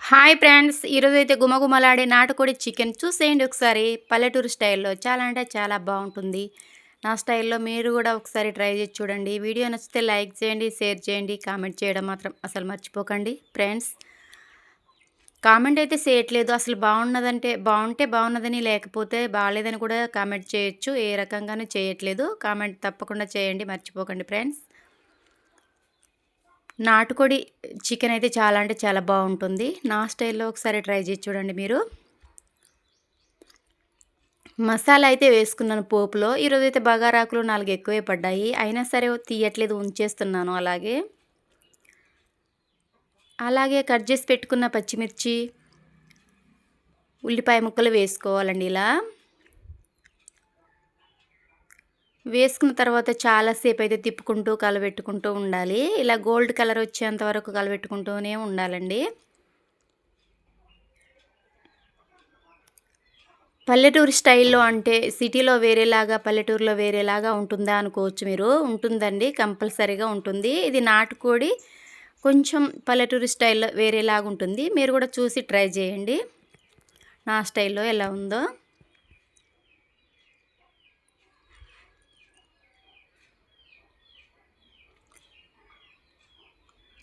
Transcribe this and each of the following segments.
Hi friends! ఈరోజైతే గుమగుమలాడే నాటుకోడి చికెన్ చూసేయండి ఒకసారి. పల్లెటూరు స్టైల్‌లో చాలా అంటే చాలా బావుంటుంది. నా స్టైల్‌లో మీరు గూడా ఒకసారి ట్రై చేసి చూడండి. వీడియో నచ్చితే లైక్ చేయండి, షేర్ చేయండి, కామెంట్ చేయడం మాత్రం అసలు మర్చిపోకండి ఫ్రెండ్స్. కామెంట్ అయితే చేయట్లేదు. అసలు బావుంటే బావున్నదని, లేకపోతే బాలేదని కూడా కామెంట్ చేయొచ్చు. ఏ రకంగానూ చేయట్లేదు. కామెంట్ తప్పకుండా చేయండి, మర్చిపోకండి ఫ్రెండ్స్. నాటుకోడి చికెన్ అయితే చాలా అంటే చాలా బాగుంటుంది. నా స్టైల్‌లో ఒకసారి ట్రై చేసి చూడండి మీరు. మసాలా అయితే వేసుకున్నాను పోపులో. ఈరోజైతే బగారాకులు 4 ఎక్కువే పడ్డాయి. అయినా సరే తీయట్లేదు, ఉంచేస్తున్నాను అలాగే. అలాగే కట్ చేసి పెట్టుకున్న పచ్చిమిర్చి, ఉల్లిపాయ ముక్కలు వేసుకోవాలండి ఇలా. వేసుకున్న తర్వాత చాలా సేపు అయితే తిప్పుకుంటూ, కలబెట్టుకుంటూ ఉండాలి. ఇలా గోల్డ్ కలర్ వచ్చేంత వరకు కలబెట్టుకుంటూనే ఉండాలండి. పల్లెటూరు స్టైల్‌లో అంటే సిటీలో వేరేలాగా, పల్లెటూరులో వేరేలాగా ఉంటుందా అనుకోవచ్చు మీరు. ఉంటుందండి, కంపల్సరీగా ఉంటుంది. ఇది నాటుకోడి కొంచెం పల్లెటూరు స్టైల్‌లో వేరేలాగా ఉంటుంది. మీరు కూడా చూసి ట్రై చేయండి నా స్టైల్‌లో ఎలా ఉందో.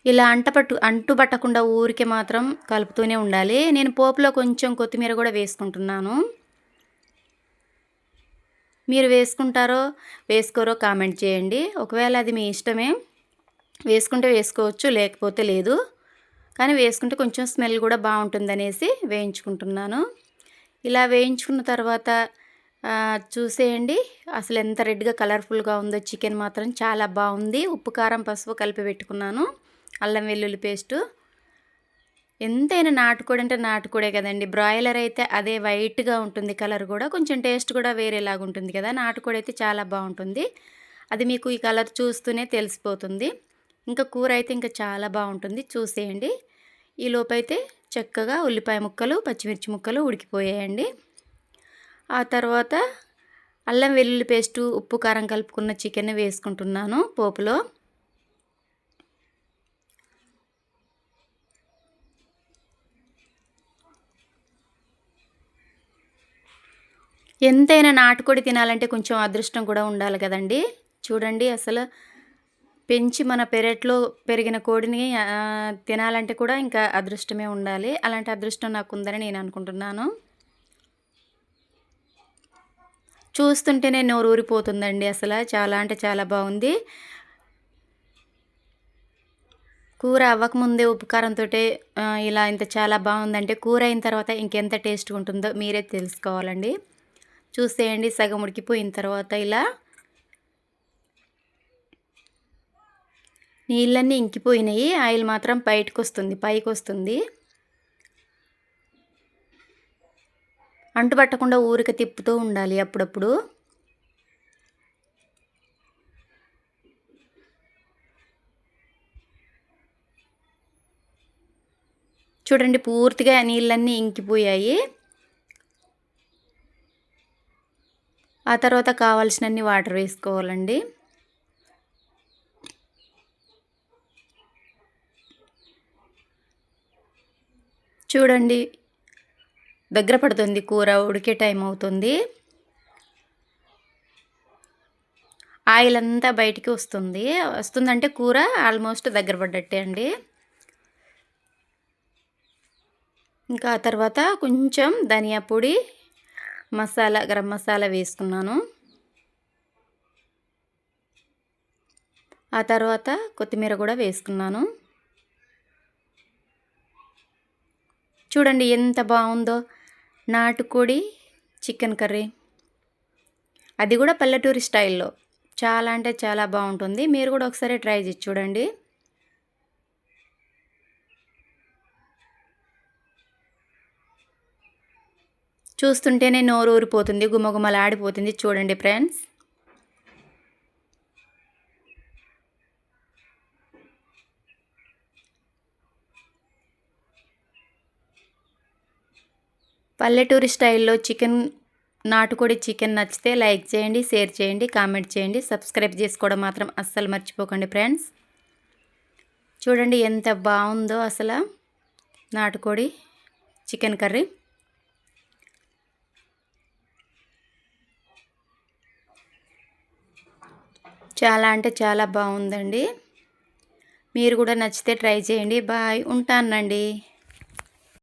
ఇలా అంటుబట్టకుండా ఊరికే మాత్రం కలుపుతూనే ఉండాలి. నేను పోపులో కొంచెం కొత్తిమీర కూడా వేసుకుంటున్నాను. మీరు వేసుకుంటారో వేసుకోరో కామెంట్ చేయండి. ఒకవేళ అది మీ ఇష్టమే. వేసుకుంటే వేసుకోవచ్చు, లేకపోతే లేదు. కానీ వేసుకుంటే కొంచెం స్మెల్ కూడా బాగుంటుందనేసి వేయించుకుంటున్నాను. ఇలా వేయించుకున్న తర్వాత చూసేయండి అసలు ఎంత రెడ్‌గా కలర్‌ఫుల్‌గా ఉందో. చికెన్ మాత్రం చాలా బాగుంది. ఉప్పు, కారం, పసుపు కలిపి పెట్టుకున్నాను. అల్లం వెల్లుల్లి పేస్టు. ఎంతైనా నాటుకోడి అంటే నాటుకోడే కదండి. బ్రాయిలర్ అయితే అదే వైట్‌గా ఉంటుంది, కలర్ కూడా కొంచెం టేస్ట్ కూడా వేరేలాగా ఉంటుంది కదా. నాటుకోడి అయితే చాలా బాగుంటుంది. అది మీకు ఈ కలర్ చూస్తూనే తెలిసిపోతుంది. ఇంకా కూర అయితే ఇంకా చాలా బాగుంటుంది, చూసేయండి. ఈలోపైతే చక్కగా ఉల్లిపాయ ముక్కలు, పచ్చిమిర్చి ముక్కలు ఉడికిపోయాయండి. ఆ తర్వాత అల్లం వెల్లుల్లి పేస్టు, ఉప్పు, కారం కలుపుకున్న చికెన్ వేసుకుంటున్నాను పోపులో. ఎంతైనా నాటుకోడి తినాలంటే కొంచెం అదృష్టం కూడా ఉండాలి కదండీ. చూడండి అసలు పెంచి మన పెరట్లో పెరిగిన కోడిని తినాలంటే కూడా ఇంకా అదృష్టమే ఉండాలి. అలాంటి అదృష్టం నాకుందని నేను అనుకుంటున్నాను. చూస్తుంటేనే నోరూరిపోతుందండి అసల. చాలా అంటే చాలా బాగుంది. కూర అవ్వకముందే ఉప్పు కారంతోటే ఇలా ఇంత చాలా బాగుందంటే కూర అయిన తర్వాత ఇంకెంత టేస్ట్‌గా ఉంటుందో మీరే తెలుసుకోవాలండి. చూసేయండి సగం ఉడికిపోయిన తర్వాత ఇలా నీళ్ళన్నీ ఇంకిపోయినాయి. ఆయిల్ మాత్రం బయటకొస్తుంది, పైకొస్తుంది. అంటుపట్టకుండా ఊరికే తిప్పుతూ ఉండాలి అప్పుడప్పుడు. చూడండి పూర్తిగా నీళ్ళన్నీ ఇంకిపోయాయి. ఆ తర్వాత కావాల్సినన్ని వాటర్ వేసుకోవాలండి. చూడండి దగ్గర పడుతుంది కూర, ఉడికే టైం అవుతుంది. ఆయిల్ అంతా బయటికి వస్తుందంటే కూర ఆల్మోస్ట్ దగ్గర పడ్డట్టే అండి. ఇంకా ఆ తర్వాత కొంచెం ధనియా పొడి, గరం మసాలా వేసుకున్నాను. ఆ తర్వాత కొత్తిమీర కూడా వేసుకున్నాను. చూడండి ఎంత బాగుందో నాటుకోడి చికెన్ కర్రీ. అది కూడా పల్లెటూరి స్టైల్‌లో. చాలా అంటే చాలా బాగుంటుంది. మీరు కూడా ఒకసారి ట్రై చేసి చూడండి. చూస్తుంటేనే నోరు ఊరిపోతుంది, గుమగుమలాడిపోతుంది. చూడండి ఫ్రెండ్స్. పల్లెటూరి స్టైల్‌లో నాటుకోడి చికెన్ నచ్చితే లైక్ చేయండి, షేర్ చేయండి, కామెంట్ చేయండి. సబ్స్క్రైబ్ చేసుకోవడం మాత్రం అస్సలు మర్చిపోకండి ఫ్రెండ్స్. చూడండి ఎంత బాగుందో అసల. నాటుకోడి చికెన్ కర్రీ. చాలా అంటే చాలా బాగుందండి. మీరు కూడా నచ్చితే ట్రై చేయండి. బాయ్, ఉంటానండి.